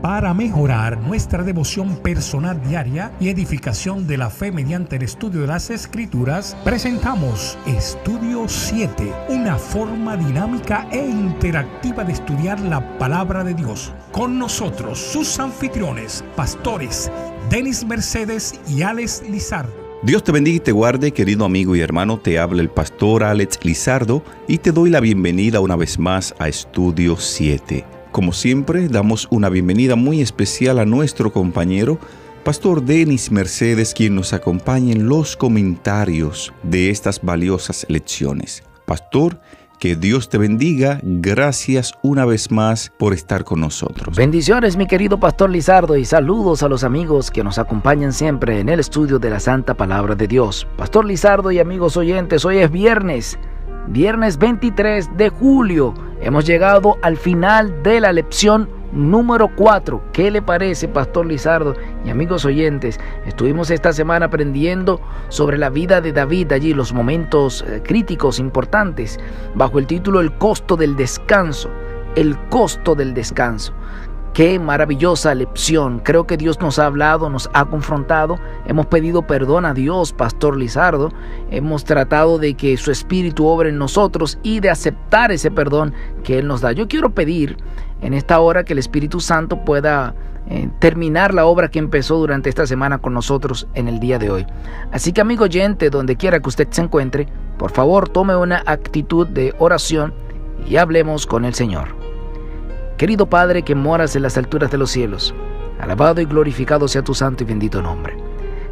Para mejorar nuestra devoción personal diaria y edificación de la fe mediante el estudio de las Escrituras, presentamos Estudio 7, una forma dinámica e interactiva de estudiar la Palabra de Dios. Con nosotros, sus anfitriones, pastores Denis Mercedes y Alex Lizardo. Dios te bendiga y te guarde, querido amigo y hermano. Te habla el pastor Alex Lizardo y te doy la bienvenida una vez más a Estudio 7. Como siempre, damos una bienvenida muy especial a nuestro compañero, pastor Denis Mercedes, quien nos acompaña en los comentarios de estas valiosas lecciones. Pastor, que Dios te bendiga. Gracias una vez más por estar con nosotros. Bendiciones, mi querido pastor Lizardo, y saludos a los amigos que nos acompañan siempre en el estudio de la Santa Palabra de Dios. Pastor Lizardo y amigos oyentes, hoy es viernes 23 de julio. Hemos llegado al final de la lección número 4. ¿Qué le parece, pastor Lizardo y amigos oyentes? Estuvimos esta semana aprendiendo sobre la vida de David, allí los momentos críticos importantes, bajo el título El costo del descanso. El costo del descanso. Qué maravillosa lección. Creo que Dios nos ha hablado, nos ha confrontado. Hemos pedido perdón a Dios, pastor Lizardo. Hemos tratado de que su Espíritu obre en nosotros y de aceptar ese perdón que Él nos da. Yo quiero pedir en esta hora que el Espíritu Santo pueda terminar la obra que empezó durante esta semana con nosotros en el día de hoy. Así que, amigo oyente, donde quiera que usted se encuentre, por favor tome una actitud de oración y hablemos con el Señor. Querido Padre que moras en las alturas de los cielos, alabado y glorificado sea tu santo y bendito nombre.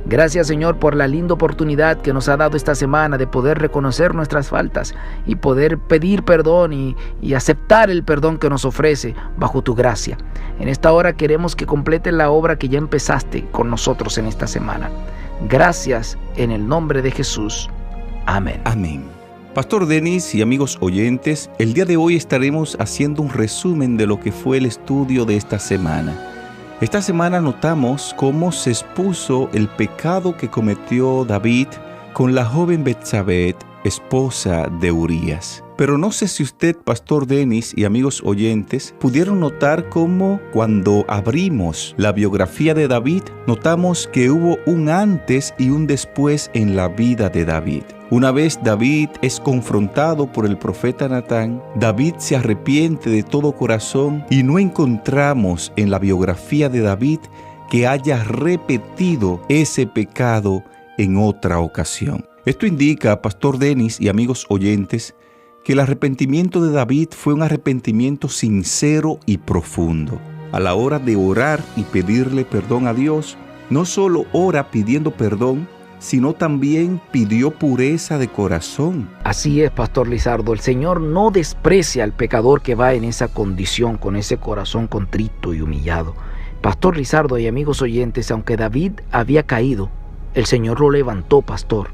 Gracias, Señor, por la linda oportunidad que nos ha dado esta semana de poder reconocer nuestras faltas y poder pedir perdón y aceptar el perdón que nos ofrece bajo tu gracia. En esta hora queremos que complete la obra que ya empezaste con nosotros en esta semana. Gracias en el nombre de Jesús. Amén. Amén. Pastor Denis y amigos oyentes, el día de hoy estaremos haciendo un resumen de lo que fue el estudio de esta semana. Esta semana notamos cómo se expuso el pecado que cometió David con la joven Betsabé, esposa de Urías. Pero no sé si usted, pastor Denis y amigos oyentes, pudieron notar cómo cuando abrimos la biografía de David, notamos que hubo un antes y un después en la vida de David. Una vez David es confrontado por el profeta Natán, David se arrepiente de todo corazón y no encontramos en la biografía de David que haya repetido ese pecado en otra ocasión. Esto indica, pastor Denis y amigos oyentes, que el arrepentimiento de David fue un arrepentimiento sincero y profundo. A la hora de orar y pedirle perdón a Dios, no solo ora pidiendo perdón, sino también pidió pureza de corazón. Así es, pastor Lizardo. El Señor no desprecia al pecador que va en esa condición, con ese corazón contrito y humillado. Pastor Lizardo y amigos oyentes, aunque David había caído, el Señor lo levantó, pastor.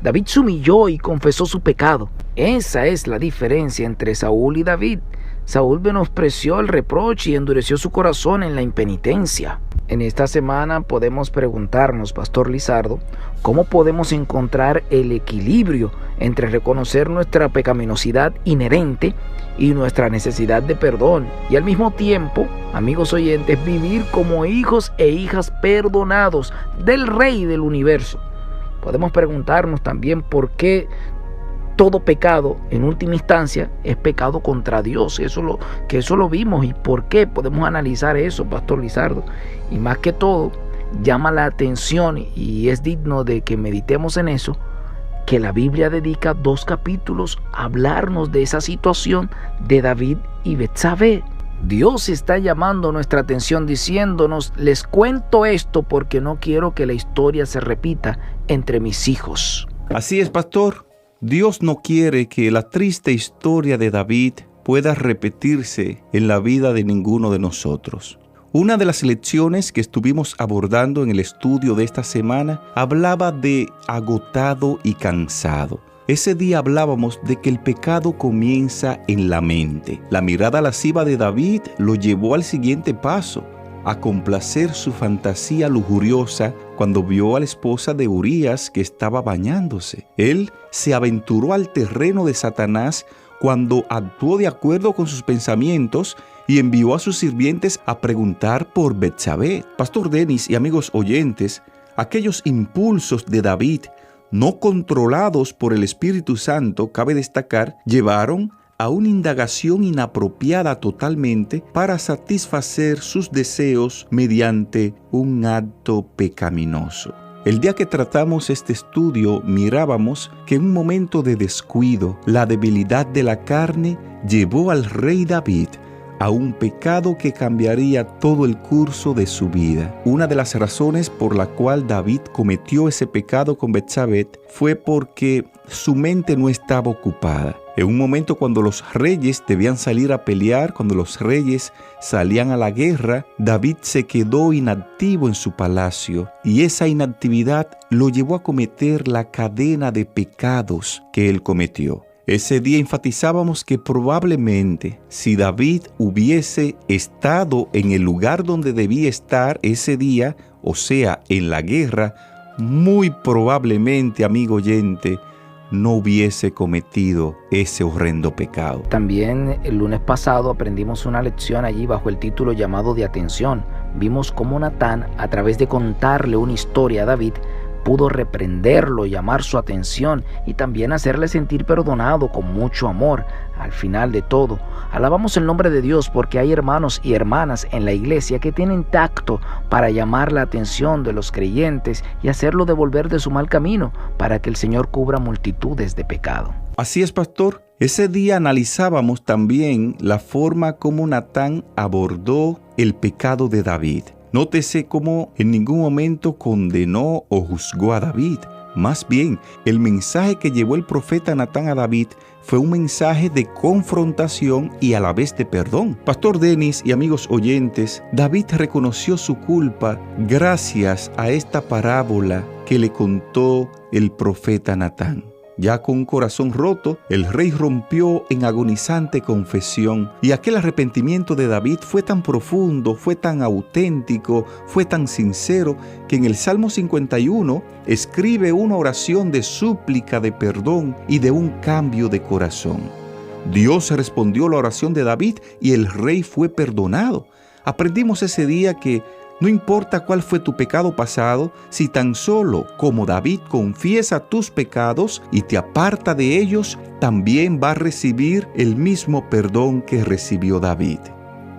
David se humilló y confesó su pecado. Esa es la diferencia entre Saúl y David. Saúl menospreció el reproche y endureció su corazón en la impenitencia. En esta semana podemos preguntarnos, pastor Lizardo, ¿cómo podemos encontrar el equilibrio entre reconocer nuestra pecaminosidad inherente y nuestra necesidad de perdón? Y al mismo tiempo, amigos oyentes, vivir como hijos e hijas perdonados del Rey del universo. Podemos preguntarnos también por qué todo pecado, en última instancia, es pecado contra Dios. Eso lo vimos. ¿Y por qué? Podemos analizar eso, pastor Lizardo. Y más que todo, llama la atención y es digno de que meditemos en eso, que la Biblia dedica 2 capítulos a hablarnos de esa situación de David y Betsabé. Dios está llamando nuestra atención diciéndonos, les cuento esto porque no quiero que la historia se repita entre mis hijos. Así es, pastor. Dios no quiere que la triste historia de David pueda repetirse en la vida de ninguno de nosotros. Una de las lecciones que estuvimos abordando en el estudio de esta semana hablaba de agotado y cansado. Ese día hablábamos de que el pecado comienza en la mente. La mirada lasciva de David lo llevó al siguiente paso, a complacer su fantasía lujuriosa cuando vio a la esposa de Urías que estaba bañándose. Él se aventuró al terreno de Satanás cuando actuó de acuerdo con sus pensamientos y envió a sus sirvientes a preguntar por Betsabé. Pastor Denis y amigos oyentes, aquellos impulsos de David, no controlados por el Espíritu Santo, cabe destacar, llevaron a una indagación inapropiada totalmente para satisfacer sus deseos mediante un acto pecaminoso. El día que tratamos este estudio, mirábamos que en un momento de descuido, la debilidad de la carne llevó al rey David a un pecado que cambiaría todo el curso de su vida. Una de las razones por la cual David cometió ese pecado con Betsabé fue porque su mente no estaba ocupada. En un momento cuando los reyes debían salir a pelear, cuando los reyes salían a la guerra, David se quedó inactivo en su palacio y esa inactividad lo llevó a cometer la cadena de pecados que él cometió. Ese día enfatizábamos que probablemente si David hubiese estado en el lugar donde debía estar ese día, o sea, en la guerra, muy probablemente, amigo oyente, no hubiese cometido ese horrendo pecado. También el lunes pasado aprendimos una lección allí bajo el título llamado de atención. Vimos cómo Natán, a través de contarle una historia a David, pudo reprenderlo, llamar su atención y también hacerle sentir perdonado con mucho amor. Al final de todo, alabamos el nombre de Dios porque hay hermanos y hermanas en la iglesia que tienen tacto para llamar la atención de los creyentes y hacerlo devolver de su mal camino para que el Señor cubra multitudes de pecado. Así es, pastor. Ese día analizábamos también la forma como Natán abordó el pecado de David. Nótese cómo en ningún momento condenó o juzgó a David. Más bien, el mensaje que llevó el profeta Natán a David fue un mensaje de confrontación y a la vez de perdón. Pastor Denis y amigos oyentes, David reconoció su culpa gracias a esta parábola que le contó el profeta Natán. Ya con un corazón roto, el rey rompió en agonizante confesión y aquel arrepentimiento de David fue tan profundo, fue tan auténtico, fue tan sincero que en el Salmo 51 escribe una oración de súplica, de perdón y de un cambio de corazón. Dios respondió la oración de David y el rey fue perdonado. Aprendimos ese día que no importa cuál fue tu pecado pasado, si tan solo como David confiesa tus pecados y te aparta de ellos, también va a recibir el mismo perdón que recibió David.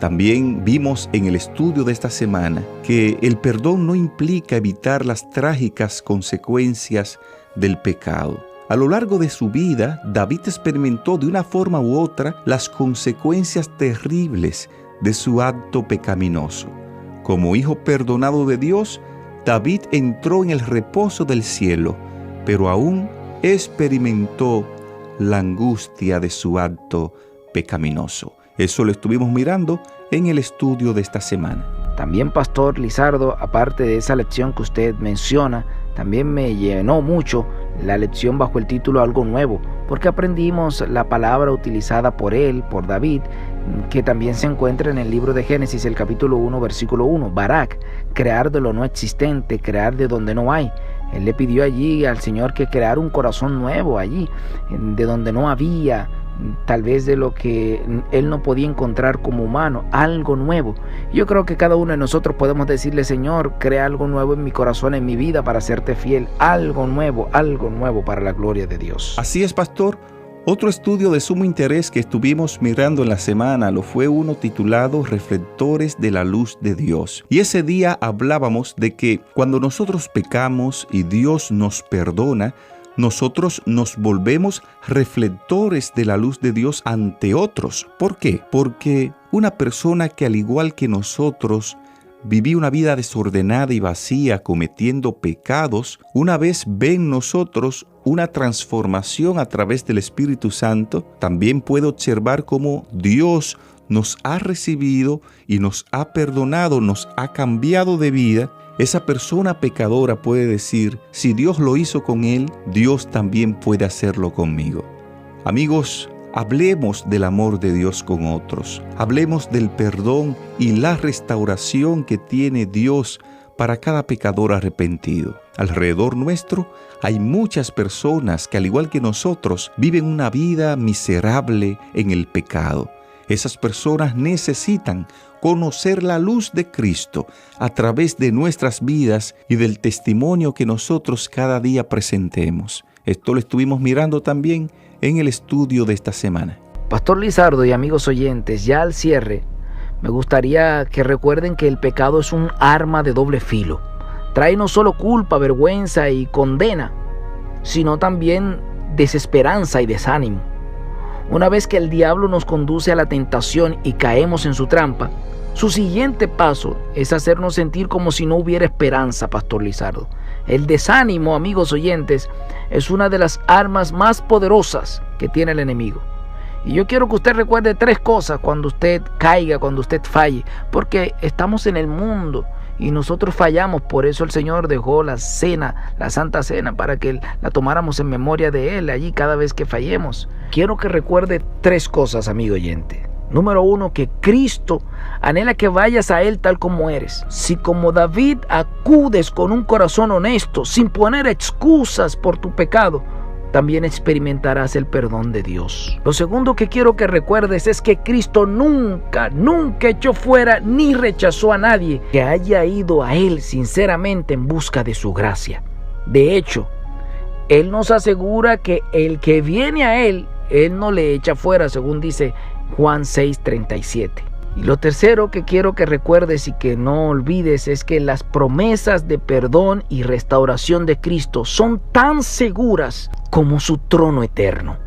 También vimos en el estudio de esta semana que el perdón no implica evitar las trágicas consecuencias del pecado. A lo largo de su vida, David experimentó de una forma u otra las consecuencias terribles de su acto pecaminoso. Como hijo perdonado de Dios, David entró en el reposo del cielo, pero aún experimentó la angustia de su acto pecaminoso. Eso lo estuvimos mirando en el estudio de esta semana. También, Pastor Lizardo, aparte de esa lección que usted menciona, también me llenó mucho la lección bajo el título Algo Nuevo, porque aprendimos la palabra utilizada por él, por David, que también se encuentra en el libro de Génesis, el capítulo 1, versículo 1, Barak, crear de lo no existente, crear de donde no hay. Él le pidió allí al Señor que creara un corazón nuevo allí, de donde no había, tal vez de lo que él no podía encontrar como humano, algo nuevo. Yo creo que cada uno de nosotros podemos decirle: Señor, crea algo nuevo en mi corazón, en mi vida, para serte fiel, algo nuevo para la gloria de Dios. Así es, pastor. Otro estudio de sumo interés que estuvimos mirando en la semana lo fue uno titulado Reflectores de la Luz de Dios. Y ese día hablábamos de que cuando nosotros pecamos y Dios nos perdona, nosotros nos volvemos reflectores de la luz de Dios ante otros. ¿Por qué? Porque una persona que al igual que nosotros vivía una vida desordenada y vacía cometiendo pecados, una vez ve en nosotros una transformación a través del Espíritu Santo, también puede observar cómo Dios nos ha recibido y nos ha perdonado, nos ha cambiado de vida. Esa persona pecadora puede decir: si Dios lo hizo con él, Dios también puede hacerlo conmigo. Amigos, hablemos del amor de Dios con otros. Hablemos del perdón y la restauración que tiene Dios para cada pecador arrepentido. Alrededor nuestro hay muchas personas que, al igual que nosotros, viven una vida miserable en el pecado. Esas personas necesitan conocer la luz de Cristo a través de nuestras vidas y del testimonio que nosotros cada día presentemos. Esto lo estuvimos mirando también en el estudio de esta semana. Pastor Lizardo y amigos oyentes, ya al cierre, me gustaría que recuerden que el pecado es un arma de doble filo. Trae no solo culpa, vergüenza y condena, sino también desesperanza y desánimo. Una vez que el diablo nos conduce a la tentación y caemos en su trampa, su siguiente paso es hacernos sentir como si no hubiera esperanza, Pastor Lizardo. El desánimo, amigos oyentes, es una de las armas más poderosas que tiene el enemigo. Y yo quiero que usted recuerde 3 cosas cuando usted caiga, cuando usted falle, porque estamos en el mundo y nosotros fallamos. Por eso el Señor dejó la cena, la Santa Cena, para que la tomáramos en memoria de Él allí cada vez que fallemos. Quiero que recuerde 3 cosas, amigo oyente. Número 1, que Cristo anhela que vayas a Él tal como eres. Si como David acudes con un corazón honesto, sin poner excusas por tu pecado, también experimentarás el perdón de Dios. Lo segundo que quiero que recuerdes es que Cristo nunca echó fuera ni rechazó a nadie que haya ido a Él sinceramente en busca de su gracia. De hecho, Él nos asegura que el que viene a Él no le echa fuera, según dice Juan 6:37. Y lo tercero que quiero que recuerdes y que no olvides es que las promesas de perdón y restauración de Cristo son tan seguras como su trono eterno.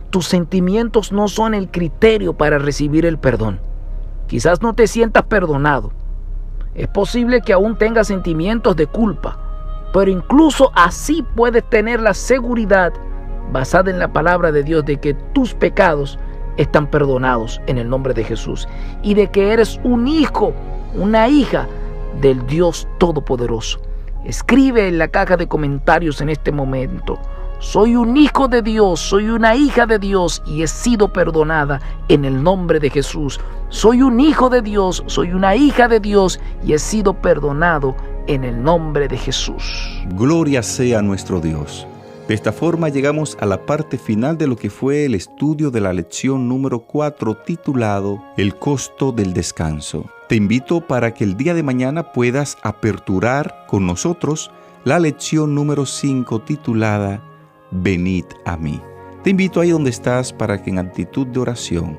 Tus sentimientos no son el criterio para recibir el perdón. Quizás no te sientas perdonado. Es posible que aún tengas sentimientos de culpa, pero incluso así puedes tener la seguridad, basada en la palabra de Dios, de que tus pecados están perdonados en el nombre de Jesús y de que eres un hijo, una hija del Dios Todopoderoso. Escribe en la caja de comentarios en este momento: soy un hijo de Dios, soy una hija de Dios y he sido perdonada en el nombre de Jesús. Soy un hijo de Dios, soy una hija de Dios y he sido perdonado en el nombre de Jesús. Gloria sea a nuestro Dios. De esta forma llegamos a la parte final de lo que fue el estudio de la lección número 4, titulado El costo del descanso. Te invito para que el día de mañana puedas aperturar con nosotros la lección número 5, titulada Venid a mí. Te invito ahí donde estás para que en actitud de oración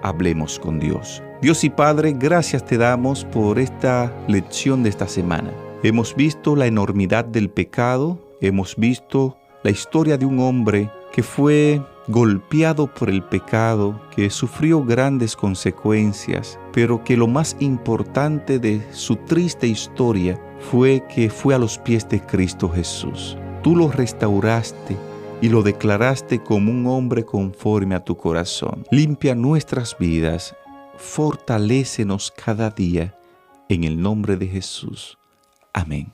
hablemos con Dios. Dios y Padre, gracias te damos por esta lección de esta semana. Hemos visto la enormidad del pecado, hemos visto la historia de un hombre que fue golpeado por el pecado, que sufrió grandes consecuencias, pero que lo más importante de su triste historia fue que fue a los pies de Cristo Jesús. Tú lo restauraste y lo declaraste como un hombre conforme a tu corazón. Limpia nuestras vidas, fortalécenos cada día, en el nombre de Jesús. Amén.